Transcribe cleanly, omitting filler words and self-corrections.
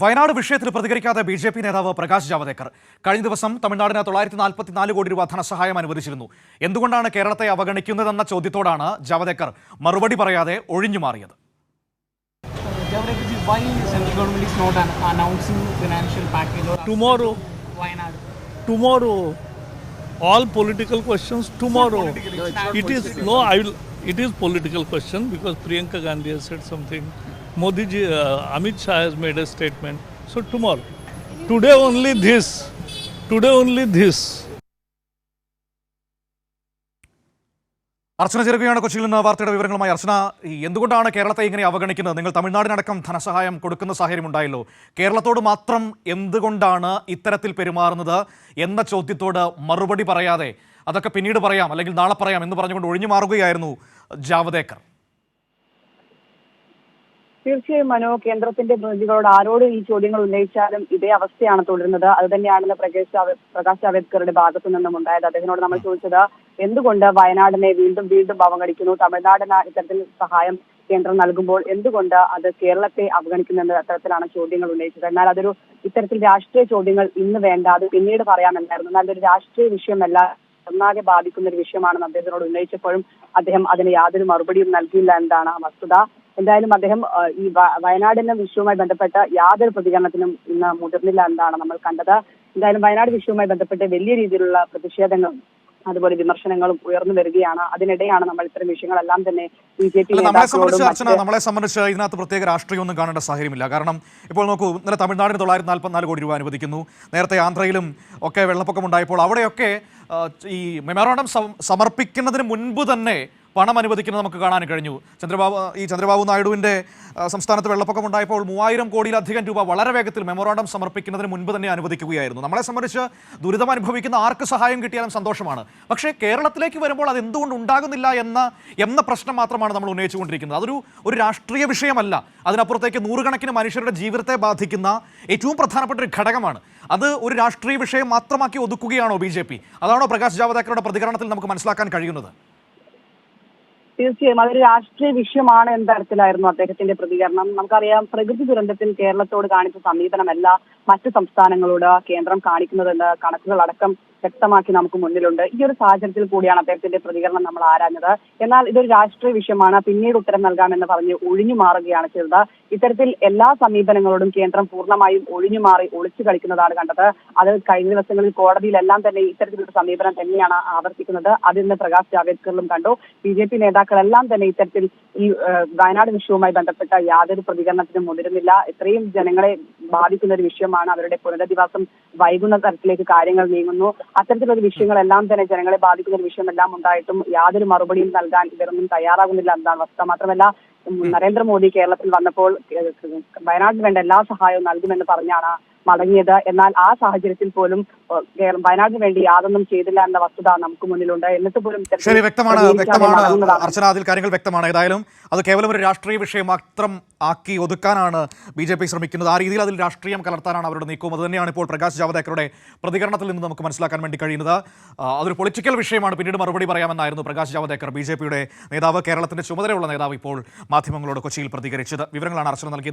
വയനാട് വിഷയത്തിൽ പ്രതികരിക്കാതെ ബി.ജെ.പി. നേതാവ് പ്രകാശ് ജാവദേക്കർ കഴിഞ്ഞ ദിവസം തമിഴ്നാടിന് 944 കോടി രൂപ ധനസഹായം അനുവദിച്ചിരുന്നു. എന്തുകൊണ്ടാണ് കേരളത്തെ അവഗണിക്കുന്നതെന്ന ചോദ്യത്തോടാണ് ജാവദേക്കർ മറുപടി പറയാതെ ഒഴിഞ്ഞുമാറിയത്. Tomorrow, all political questions tomorrow. It is political question because Priyanka Gandhi has said something. Modi ji, Amit Shah has made a statement. So tomorrow. Today only this. അർച്ചന ചേരുകയാണ് കൊച്ചിയിൽ നിന്ന് വാർത്തയുടെ വിവരങ്ങളുമായി. അർച്ചന, എന്തുകൊണ്ടാണ് കേരളത്തെ ഇങ്ങനെ അവഗണിക്കുന്നത്? നിങ്ങൾ തമിഴ്നാടിനടക്കം ധനസഹായം കൊടുക്കുന്ന സാഹചര്യം ഉണ്ടായല്ലോ. കേരളത്തോട് മാത്രം എന്തുകൊണ്ടാണ് ഇത്തരത്തിൽ പെരുമാറുന്നത് എന്ന ചോദ്യത്തോട് മറുപടി പറയാതെ അതൊക്കെ പിന്നീട് പറയാം അല്ലെങ്കിൽ നാളെ പറയാം എന്ന് പറഞ്ഞുകൊണ്ട് ഒഴിഞ്ഞു മാറുകയായിരുന്നു ജാവദേക്കർ. തീർച്ചയായും മനോ, കേന്ദ്രത്തിന്റെ പ്രതിനിധികളോട് ആരോട് ഈ ചോദ്യങ്ങൾ ഉന്നയിച്ചാലും ഇതേ അവസ്ഥയാണ് തുടരുന്നത്. അത് തന്നെയാണെന്ന് പ്രകാശ് ജാവദേക്കറുടെ ഭാഗത്തു നിന്നും ഉണ്ടായത്. അദ്ദേഹത്തിനോട് നമ്മൾ ചോദിച്ചത് എന്തുകൊണ്ട് വയനാടിനെ വീണ്ടും അവഗണിക്കുന്നു, തമിഴ്നാടിന് ഇത്തരത്തിൽ സഹായം കേന്ദ്രം നൽകുമ്പോൾ എന്തുകൊണ്ട് അത് കേരളത്തെ അവഗണിക്കുന്നെന്ന അത്തരത്തിലാണ് ചോദ്യങ്ങൾ ഉന്നയിച്ചത്. എന്നാൽ അതൊരു ഇത്തരത്തിൽ രാഷ്ട്രീയ ചോദ്യങ്ങൾ ഇന്ന് വേണ്ട, അത് പിന്നീട് പറയാമെന്നായിരുന്നു. എന്നാൽ ഒരു രാഷ്ട്രീയ വിഷയമല്ല, ഒന്നാകെ ബാധിക്കുന്ന ഒരു വിഷയമാണെന്ന് അദ്ദേഹത്തിനോട് ഉന്നയിച്ചപ്പോഴും അദ്ദേഹം അതിന് യാതൊരു മറുപടിയും നൽകിയില്ല എന്നതാണ് വസ്തുത. എന്തായാലും അദ്ദേഹം ഈ വയനാടിന്റെ വിഷയവുമായി ബന്ധപ്പെട്ട യാതൊരു പ്രതികരണത്തിനും ഇന്ന് മുതിർന്നില്ല എന്നാണ് നമ്മൾ കണ്ടത്. എന്തായാലും വയനാട് വിഷയവുമായി ബന്ധപ്പെട്ട് വലിയ രീതിയിലുള്ള പ്രതിഷേധങ്ങളും അതുപോലെ വിമർശനങ്ങളും ഉയർന്നു വരികയാണ്. അതിനിടെയാണ് നമ്മൾ ഇത്തരം വിഷയങ്ങളെല്ലാം തന്നെ ബി.ജെ.പി. നമ്മളെ സംബന്ധിച്ച് ഇതിനകത്ത് പ്രത്യേക രാഷ്ട്രീയമൊന്നും കാണേണ്ട സാഹചര്യമില്ല. കാരണം ഇപ്പോൾ നോക്കൂ, ഇന്നലെ തമിഴ്നാടിന് 944 കോടി രൂപ അനുവദിക്കുന്നു. നേരത്തെ ആന്ധ്രയിലും ഒക്കെ വെള്ളപ്പൊക്കം ഉണ്ടായപ്പോൾ അവിടെയൊക്കെ ഈ മെമ്മോറാണ്ടം സമർപ്പിക്കുന്നതിന് മുൻപ് തന്നെ പണം അനുവദിക്കുന്നത് നമുക്ക് കാണാൻ കഴിഞ്ഞു. ചന്ദ്രബാബു നായിഡുവിൻ്റെ സംസ്ഥാനത്ത് വെള്ളപ്പൊക്കം ഉണ്ടായപ്പോൾ 3000 കോടിയിലധികം രൂപ വളരെ വേഗത്തിൽ മെമ്മോറാണ്ടം സമർപ്പിക്കുന്നതിന് മുൻപ് തന്നെ അനുവദിക്കുകയായിരുന്നു. നമ്മളെ സംബന്ധിച്ച് ദുരിതം അനുഭവിക്കുന്ന ആർക്ക് സഹായം കിട്ടിയാലും സന്തോഷമാണ്. പക്ഷേ കേരളത്തിലേക്ക് വരുമ്പോൾ അത് എന്തുകൊണ്ട് ഉണ്ടാകുന്നില്ല എന്ന പ്രശ്നം മാത്രമാണ് നമ്മൾ ഉന്നയിച്ചുകൊണ്ടിരിക്കുന്നത്. ഒരു രാഷ്ട്രീയ വിഷയമല്ല, അതിനപ്പുറത്തേക്ക് നൂറുകണക്കിന് മനുഷ്യരുടെ ജീവിതത്തെ ബാധിക്കുന്ന ഏറ്റവും പ്രധാനപ്പെട്ട ഒരു ഘടകമാണ്. അത് ഒരു രാഷ്ട്രീയ വിഷയം മാത്രമാക്കി ഒതുക്കുകയാണോ ബി.ജെ.പി.? അതാണോ പ്രകാശ് ജാവദേക്കറുടെ പ്രതികരണത്തിൽ നമുക്ക് മനസ്സിലാക്കാൻ കഴിയുന്നത്? തീർച്ചയായും അതൊരു രാഷ്ട്രീയ വിഷയമാണ് എന്ന തരത്തിലായിരുന്നു അദ്ദേഹത്തിന്റെ പ്രതികരണം. നമുക്കറിയാം, പ്രകൃതി ദുരന്തത്തിൽ കേരളത്തോട് കാണിച്ച സമീപനമല്ല മറ്റ് സംസ്ഥാനങ്ങളോട് കേന്ദ്രം കാണിക്കുന്നതെന്ന് കണക്കുകളടക്കം വ്യക്തമാക്കി നമുക്ക് മുന്നിലുണ്ട്. ഈ ഒരു സാഹചര്യത്തിൽ കൂടിയാണ് അദ്ദേഹത്തിന്റെ പ്രതികരണം നമ്മൾ ആരാഞ്ഞത്. എന്നാൽ ഇതൊരു രാഷ്ട്രീയ വിഷയമാണ്, പിന്നീട് ഉത്തരം നൽകാമെന്ന് പറഞ്ഞ് ഒഴിഞ്ഞു മാറുകയാണ് ചെയ്തത്. ഇത്തരത്തിൽ എല്ലാ സമീപനങ്ങളോടും കേന്ദ്രം പൂർണ്ണമായും ഒഴിഞ്ഞുമാറി ഒളിച്ചു കളിക്കുന്നതാണ് കണ്ടത്. അത് കഴിഞ്ഞ ദിവസങ്ങളിൽ കോടതിയിലെല്ലാം തന്നെ ഇത്തരത്തിലൊരു സമീപനം തന്നെയാണ് ആവർത്തിക്കുന്നത്. അതിന്ന് പ്രകാശ് ജാവദേക്കറിലും കണ്ടു. ബി.ജെ.പി. നേതാക്കളെല്ലാം തന്നെ ഇത്തരത്തിൽ ഈ വയനാട് വിഷയവുമായി ബന്ധപ്പെട്ട യാതൊരു പ്രതികരണത്തിനും മുതിരുന്നില്ല. ഇത്രയും ജനങ്ങളെ ബാധിക്കുന്ന ഒരു വിഷയമാണ്, അവരുടെ പുനരധിവാസം വൈകുന്ന തരത്തിലേക്ക് കാര്യങ്ങൾ നീങ്ങുന്നു. അത്തരത്തിലൊരു വിഷയങ്ങളെല്ലാം തന്നെ ജനങ്ങളെ ബാധിക്കുന്ന ഒരു വിഷയമെല്ലാം ഉണ്ടായിട്ടും യാതൊരു മറുപടിയും നൽകാൻ ഇവരൊന്നും തയ്യാറാകുന്നില്ല എന്നതാണ് വസ്തുത. മാത്രമല്ല, നരേന്ദ്രമോദി കേരളത്തിൽ വന്നപ്പോൾ വയനാടിന് വേണ്ട എല്ലാ സഹായവും നൽകുമെന്ന് പറഞ്ഞാണ് മടങ്ങിയത്. എന്നാൽ ആ സാഹചര്യത്തിൽ പോലും വയനാടിന് വേണ്ടി യാതൊന്നും ചെയ്തില്ല എന്ന വസ്തുത നമുക്ക് മുന്നിലുണ്ട്. എന്നിട്ട് പോലും വ്യക്തമാണ് അർച്ചന, അതിൽ കാര്യങ്ങൾ വ്യക്തമാണ്. ഏതായാലും അത് കേവലം ഒരു രാഷ്ട്രീയ വിഷയം മാത്രം ആക്കി ഒതുക്കാനാണ് ബി.ജെ.പി. ശ്രമിക്കുന്നത്. ആ രീതിയിൽ അതിൽ രാഷ്ട്രീയം കലർത്താനാണ് അവരുടെ നീക്കവും. അത് തന്നെയാണ് ഇപ്പോൾ പ്രകാശ് ജാവദേക്കറുടെ പ്രതികരണത്തിൽ നിന്ന് നമുക്ക് മനസ്സിലാക്കാൻ വേണ്ടി കഴിയുന്നത്. അതൊരു പൊളിറ്റിക്കൽ വിഷയമാണ്, പിന്നീട് മറുപടി പറയാമെന്നായിരുന്നു പ്രകാശ് ജാവദേക്കർ, ബി.ജെ.പിയുടെ നേതാവ്, കേരളത്തിന്റെ ചുമതലയുള്ള നേതാവ്, ഇപ്പോൾ മാധ്യമങ്ങളോട് കൊച്ചിയിൽ പ്രതികരിച്ചത്. വിവരങ്ങളാണ് അർച്ചന നൽകിയത്.